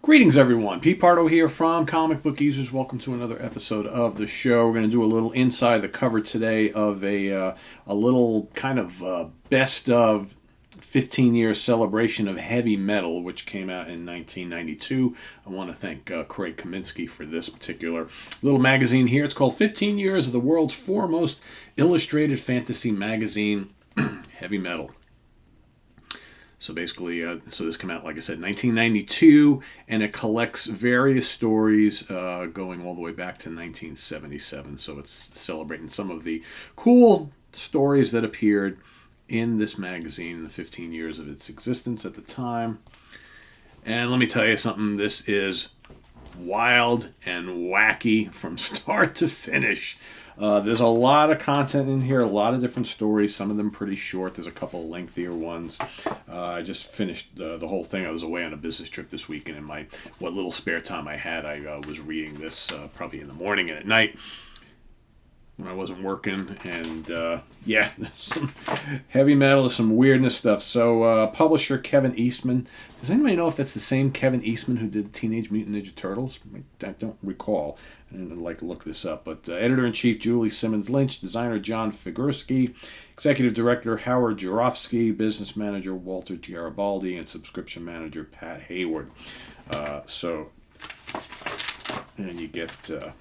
Greetings, everyone. Pete Pardo here from Comic Book Users. Welcome to another episode of the show. We're going to do a little inside the cover today of a little kind of best of 15-year celebration of heavy metal, which came out in 1992. I want to thank Craig Kaminsky for this particular little magazine here. It's called 15 Years of the World's Foremost Illustrated Fantasy Magazine, Heavy Metal. So basically, this came out, like I said, 1992, and it collects various stories going all the way back to 1977. So it's celebrating some of the cool stories that appeared in this magazine in the 15 years of its existence at the time. And let me tell you something, this is wild and wacky from start to finish. There's a lot of content in here, a lot of different stories, some of them pretty short. There's a couple lengthier ones. I just finished the whole thing. I was away on a business trip this week, and in what little spare time I had, I was reading this probably in the morning and at night when I wasn't working. And there's some heavy metal, some weirdness stuff. So publisher Kevin Eastman. Does anybody know if that's the same Kevin Eastman who did Teenage Mutant Ninja Turtles? I don't recall. And I'd like to look this up. But editor-in-chief Julie Simmons Lynch, designer John Figursky, executive director Howard Jarofsky, business manager Walter Garibaldi, and subscription manager Pat Hayward. And you get... and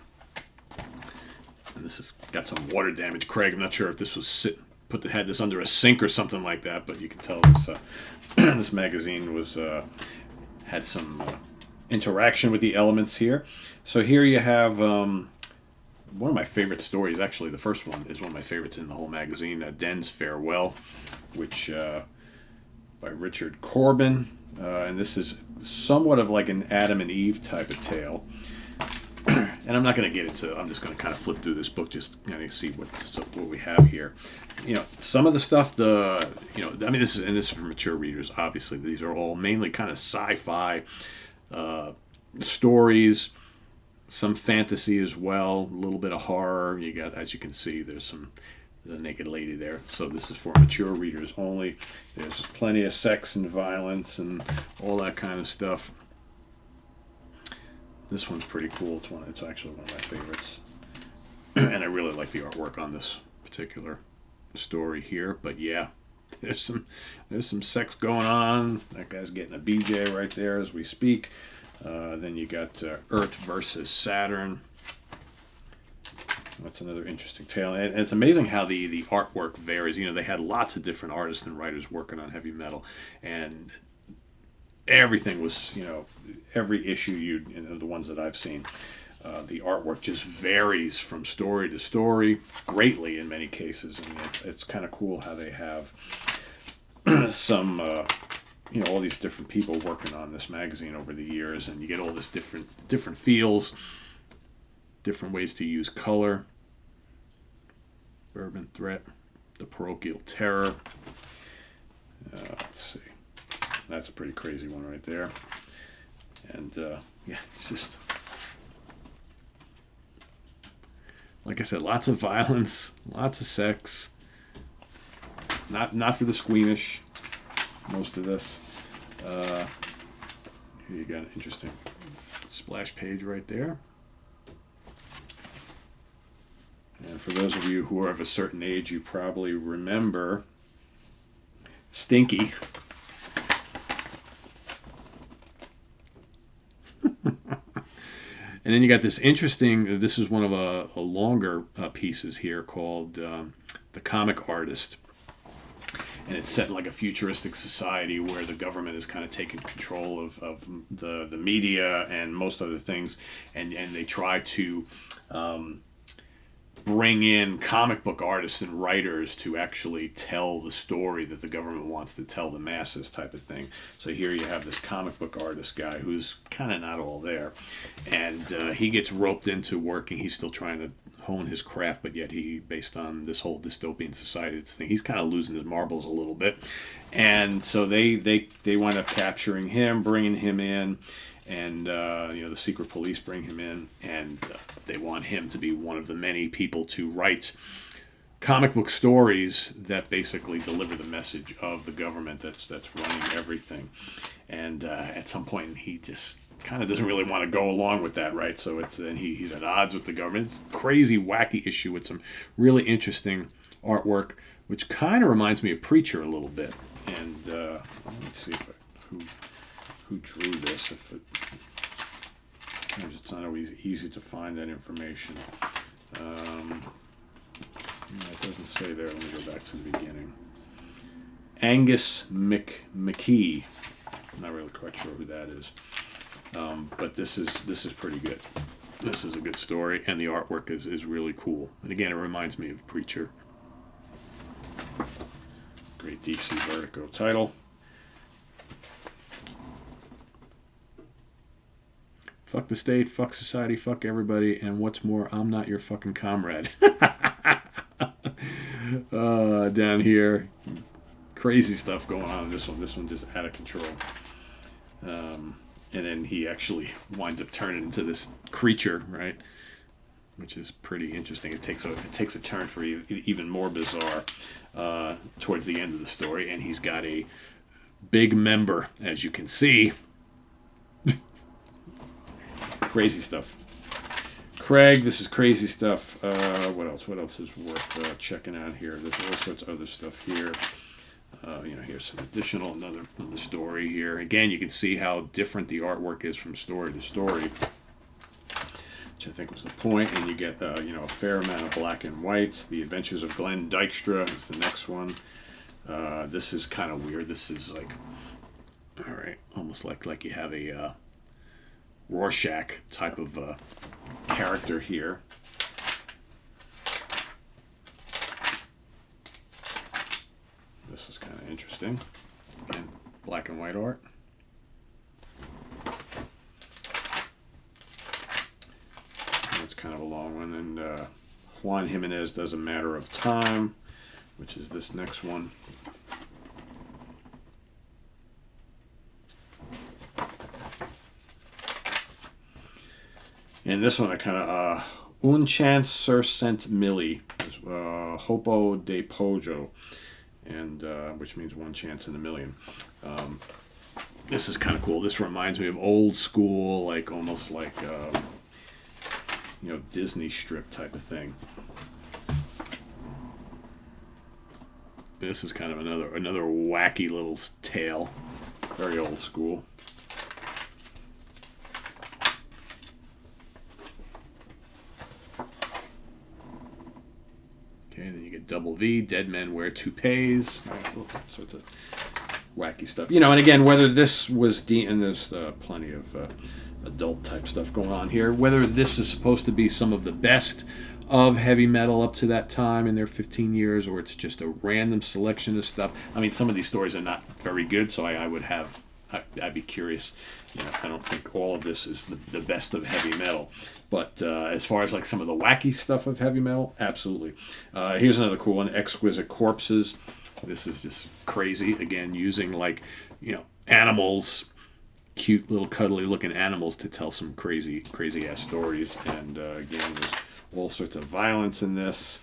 this has got some water damage, Craig. I'm not sure if this was had this under a sink or something like that, but you can tell this this magazine was had some interaction with the elements here. So here you have one of my favorite stories. Actually, the first one is one of my favorites in the whole magazine, Den's Farewell, which by Richard Corbin, and this is somewhat of like an Adam and Eve type of tale. And I'm not going to get into. I'm just going to kind of flip through this book, just kind of see what we have here. You know, some of the stuff. This is for mature readers. Obviously, these are all mainly kind of sci-fi stories, some fantasy as well, a little bit of horror. You got, as you can see, there's a naked lady there. So this is for mature readers only. There's plenty of sex and violence and all that kind of stuff. This one's pretty cool. It's actually one of my favorites. And I really like the artwork on this particular story here. But yeah, there's some sex going on. That guy's getting a BJ right there as we speak. Then you got Earth versus Saturn. That's another interesting tale. And it's amazing how the artwork varies. You know, they had lots of different artists and writers working on heavy metal. And everything was, every issue the ones that I've seen, the artwork just varies from story to story greatly in many cases. And it's kind of cool how they have some, all these different people working on this magazine over the years, and you get all this different feels, different ways to use color. Bourbon Threat, the Parochial Terror. Let's see. That's a pretty crazy one right there. And, it's just... Like I said, lots of violence, lots of sex. Not for the squeamish, most of this. Here you got an interesting splash page right there. And for those of you who are of a certain age, you probably remember Stinky. And then you got this interesting, this is one of a longer pieces here called The Comic Artist. And it's set in like a futuristic society where the government is kind of taking control of the media and most other things. And they try to bring in comic book artists and writers to actually tell the story that the government wants to tell the masses type of thing. So here you have this comic book artist guy who's kind of not all there. And he gets roped into working. He's still trying to hone his craft, but yet based on this whole dystopian society thing, he's kind of losing his marbles a little bit. And so they wind up capturing him, bringing him in. And, the secret police bring him in, and they want him to be one of the many people to write comic book stories that basically deliver the message of the government that's running everything. And at some point, he just kind of doesn't really want to go along with that, right? So he's at odds with the government. It's a crazy, wacky issue with some really interesting artwork, which kind of reminds me of Preacher a little bit. And let me see who drew this. Sometimes it's not always easy to find that information. It doesn't say there. Let me go back to the beginning. Angus McKee. I'm not really quite sure who that is. But this is pretty good. This is a good story, and the artwork is really cool. And again, it reminds me of Preacher. Great DC Vertigo title. Fuck the state, fuck society, fuck everybody, and what's more, I'm not your fucking comrade. Down here, crazy stuff going on in this one. This one just out of control. And then he actually winds up turning into this creature, right? Which is pretty interesting. It takes a turn for even more bizarre towards the end of the story, and he's got a big member, as you can see. Crazy stuff. Craig, this is crazy stuff. What else? What else is worth checking out here? There's all sorts of other stuff here. Here's some another story here. Again, you can see how different the artwork is from story to story, which I think was the point. And you get a fair amount of black and whites. The Adventures of Glenn Dykstra is the next one. This is kind of weird. This is like, all right, almost like you have a Rorschach type of character here. This is kind of interesting. Again, black and white art. That's kind of a long one. And Juan Jimenez does A Matter of Time, which is this next one. And this one I kind of Un Chance Sur Cent Milli, Hopo de Pojo, and which means one chance in a million. This is kind of cool. This reminds me of old school, like almost like Disney strip type of thing. This is kind of another wacky little tale, very old school. Okay, then you get Double V, Dead Men Wear Toupees, all sorts of wacky stuff. And again, whether this was and there's plenty of adult type stuff going on here, whether this is supposed to be some of the best of heavy metal up to that time in their 15 years, or it's just a random selection of stuff. I mean, some of these stories are not very good, so I'd be curious. I don't think all of this is the best of heavy metal. But as far as like some of the wacky stuff of heavy metal, absolutely. Here's another cool one, Exquisite Corpses. This is just crazy. Again, using animals, cute little cuddly looking animals to tell some crazy ass stories. And again, there's all sorts of violence in this.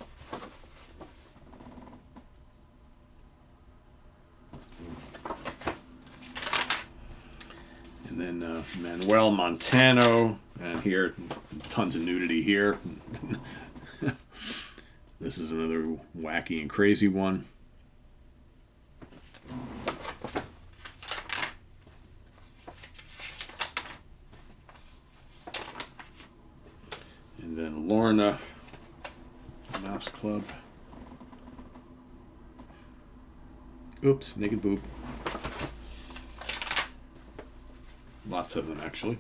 And then Manuel Montano, and here, tons of nudity here. This is another wacky and crazy one. And then Lorna, Mouse Club. Oops, naked boob. Lots of them, actually.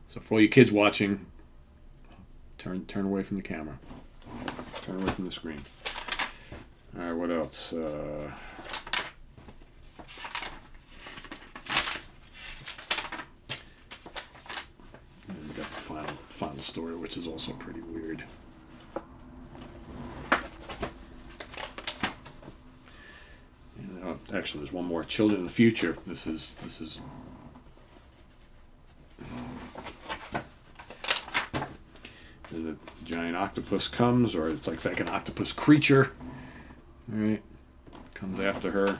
So for all you kids watching, turn away from the camera. Turn away from the screen. All right, what else? And we got the final story, which is also pretty weird. And, actually, there's one more. Children of the Future. This is. And the giant octopus comes, or it's like an octopus creature. All right, comes after her.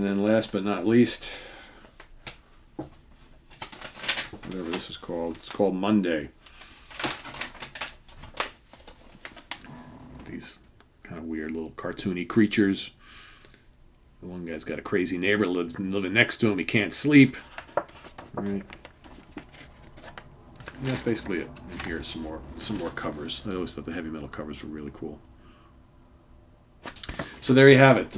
And then last but not least, whatever this is called, it's called Monday. These kind of weird little cartoony creatures. The one guy's got a crazy neighbor living next to him. He can't sleep. All right. And that's basically it. And here's some more covers. I always thought the heavy metal covers were really cool. So there you have it.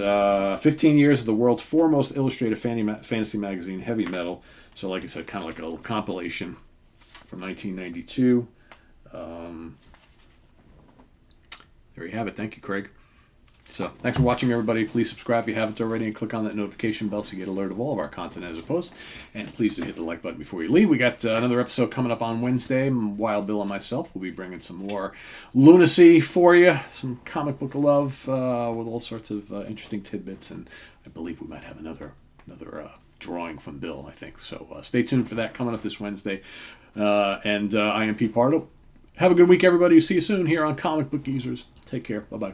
15 years of the world's foremost illustrated fantasy magazine, Heavy Metal. So like I said, kind of like a little compilation from 1992. There you have it. Thank you, Craig. So thanks for watching, everybody. Please subscribe if you haven't already, and click on that notification bell so you get alert of all of our content as it posts. And please do hit the like button before you leave. We got another episode coming up on Wednesday. Wild Bill and myself will be bringing some more lunacy for you, some comic book love with all sorts of interesting tidbits, and I believe we might have another drawing from Bill, I think. So stay tuned for that coming up this Wednesday. And I am Pete Pardo. Have a good week, everybody. See you soon here on Comic Book Geezers. Take care. Bye-bye.